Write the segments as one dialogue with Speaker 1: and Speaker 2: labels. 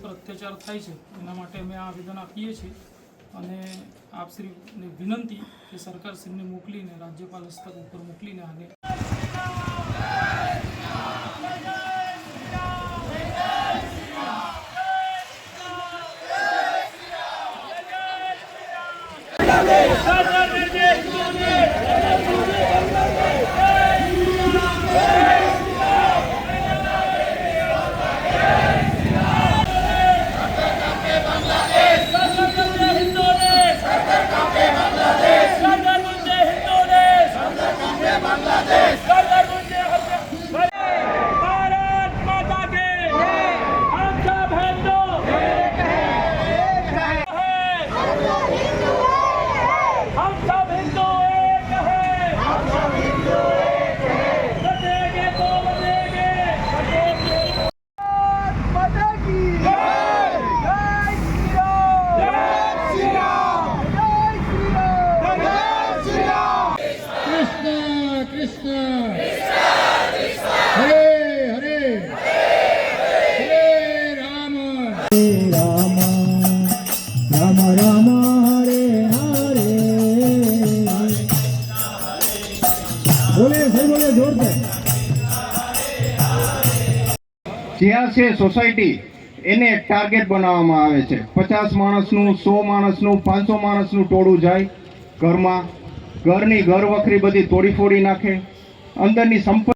Speaker 1: ઉપર અત્યાચાર થાય છે એના માટે અમે આ આવેદન આપીએ છીએ અને આપશ્રીને વિનંતી કે સરકારશ્રીને મોકલીને રાજ્યપાલ હસ્તક ઉપર મોકલીને આને
Speaker 2: જ્યાં છે સોસાયટી એને ટાર્ગેટ બનાવવામાં આવે છે। 50 માણસનું, 100 માણસનું, 500 માણસનું ટોળું જાય ઘરમાં, ઘરની ઘર વખરી બધી તોડી ફોડી નાખે, અંદરની સંપત્તિ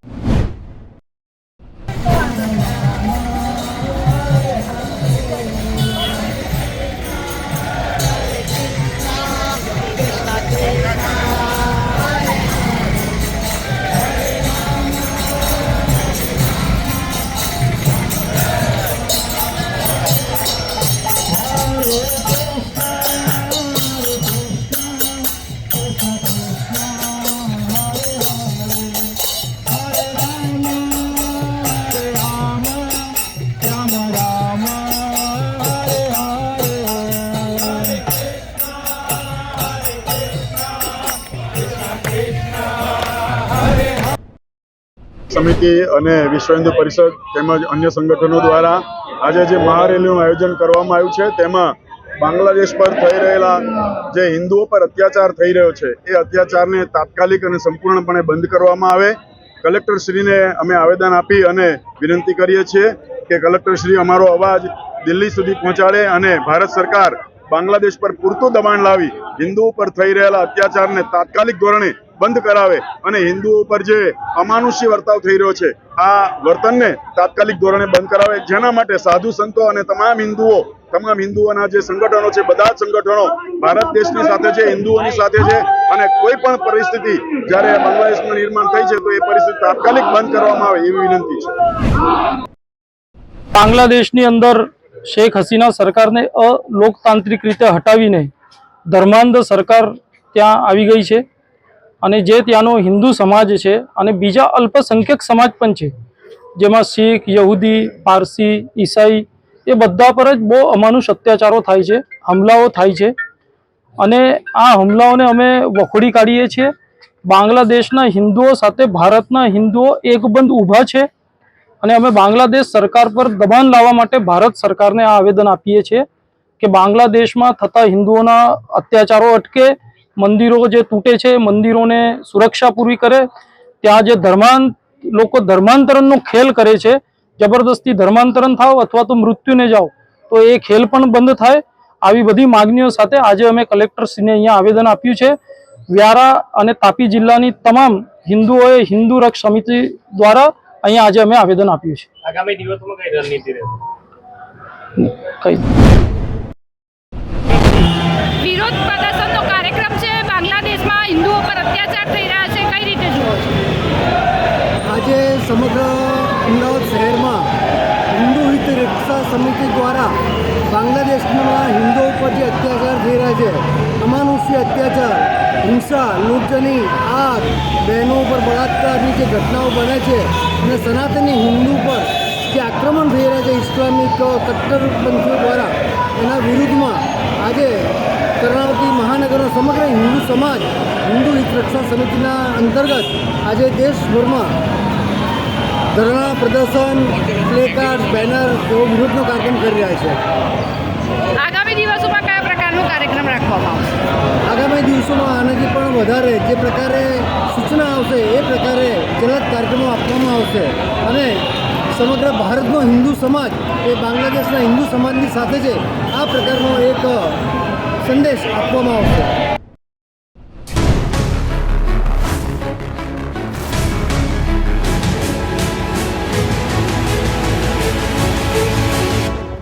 Speaker 3: સમિતિ અને વિશ્વ હિન્દુ પરિષદ તેમજ અન્ય સંગઠનો દ્વારા આજે જે મહારેલીનું આયોજન કરવામાં આવ્યું છે તેમાં બાંગ્લાદેશ પર થઈ રહેલા જે હિન્દુઓ પર અત્યાચાર થઈ રહ્યો છે એ અત્યાચારને તાત્કાલિક અને સંપૂર્ણપણે બંધ કરવામાં આવે, કલેક્ટરશ્રીને અમે આવેદન આપી અને વિનંતી કરીએ છીએ કે કલેક્ટરશ્રી અમારો અવાજ દિલ્હી સુધી પહોંચાડે અને ભારત સરકાર બાંગ્લાદેશ પર પૂરતું દબાણ લાવી હિન્દુઓ પર થઈ રહેલા અત્યાચારને તાત્કાલિક ધોરણે બંધ કરાવે અને હિન્દુઓ પર જે અમાનુષી વર્તાવ થઈ રહ્યો છે આ વર્તનને તાત્કાલિક ધોરણે બંધ કરાવે, જેના માટે સાધુ સંતો અને તમામ હિન્દુઓના જે સંગઠનો છે બધા જ સંગઠનો ભારત દેશની સાથે છે, હિન્દુઓની સાથે છે અને કોઈ પણ પરિસ્થિતિ જ્યારે બાંગ્લાદેશનું નિર્માણ થઈ છે તો એ પરિસ્થિતિ તાત્કાલિક બંધ કરવામાં આવે એવી વિનંતી છે।
Speaker 1: બાંગ્લાદેશની અંદર શેખ હસીના સરકારને અલોકતાંત્રિક રીતે હટાવીને ધર્માંધ સરકાર ત્યાં આવી ગઈ છે અને જે ત્યાંનો હિન્દુ સમાજ છે અને બીજા અલ્પસંખ્યક સમાજ પણ છે જેમાં શીખ, યહૂદી, પારસી, ઈસાઈ એ બધા પર જ બહુ અમાનુષ અત્યાચારો થાય છે, હુમલાઓ થાય છે અને આ હુમલાઓને અમે વખોડી કાઢીએ છીએ। બાંગ્લાદેશના હિન્દુઓ સાથે ભારતના હિન્દુઓ એકબંધ ઊભા છે અને અમે બાંગ્લાદેશ સરકાર પર દબાણ લાવવા માટે ભારત સરકારને આ આવેદન આપીએ છીએ કે બાંગ્લાદેશમાં થતા હિન્દુઓના અત્યાચારો અટકે, મંદિરો જે તૂટે છે મંદિરોને સુરક્ષા પૂરી કરે, ત્યાં જે લોકો ધર્માંતરણનો ખેલ કરે છે, જબરદસ્તી ધર્માંતરણ થાવ અથવા તો મૃત્યુને જાઓ તો એ ખેલ પણ બંધ થાય। આવી બધી માગણીઓ સાથે આજે અમે કલેક્ટરશ્રીને અહીંયા આવેદન આપ્યું છે। વ્યારા અને તાપી જિલ્લાની તમામ હિન્દુઓએ હિન્દુ રક્ષ સમિતિ દ્વારા અહીંયા આજે અમે આવેદન આપ્યું છે।
Speaker 4: આગામી દિવસોમાં કઈ રણનીતિ રહેશે?
Speaker 5: વિરોધ પ્રદર્શનનો કાર્યક્રમ છે। બાંગ્લાદેશમાં હિન્દુઓ પર અત્યાચાર થઈ રહ્યા છે, કઈ રીતે જુઓ છો?
Speaker 6: આજે સમગ્ર અમદાવાદ શહેરમાં હિન્દુ હિત રક્ષા સમિતિ દ્વારા બાંગ્લાદેશમાં હિન્દુઓ પર જે અત્યાચાર થઈ રહ્યા છે, અમાનુષી અત્યાચાર, હિંસા, લૂંટની, આગ, બહેનો પર બળાત્કારની જે ઘટનાઓ બને છે અને સનાતની હિન્દુ પર જે આક્રમણ થઈ રહ્યા છે ઇસ્લામિક કટ્ટરપંથીઓ દ્વારા, એના વિરુદ્ધમાં આજે કર્ણાવતી મહાનગરનો સમગ્ર હિન્દુ સમાજ હિન્દુ હિત રક્ષા સમિતિના અંતર્ગત આજે દેશભરમાં ધરણા પ્રદર્શન, પ્લે કાર્ડ, બેનર જેવો વિરોધનો કાર્યક્રમ કરી રહ્યા છે.
Speaker 5: આગામી દિવસોમાં કયા પ્રકારનો કાર્યક્રમ રાખવામાં આવશે?
Speaker 6: આગામી દિવસોમાં આનાથી પણ વધારે જે પ્રકારે સૂચના આવશે એ પ્રકારે જલદ કાર્યક્રમો આપવામાં આવશે અને સમગ્ર ભારતનો હિન્દુ સમાજ એ બાંગ્લાદેશના હિન્દુ સમાજની સાથે છે આ પ્રકારનો એક સંદેશ આપવામાં આવશે.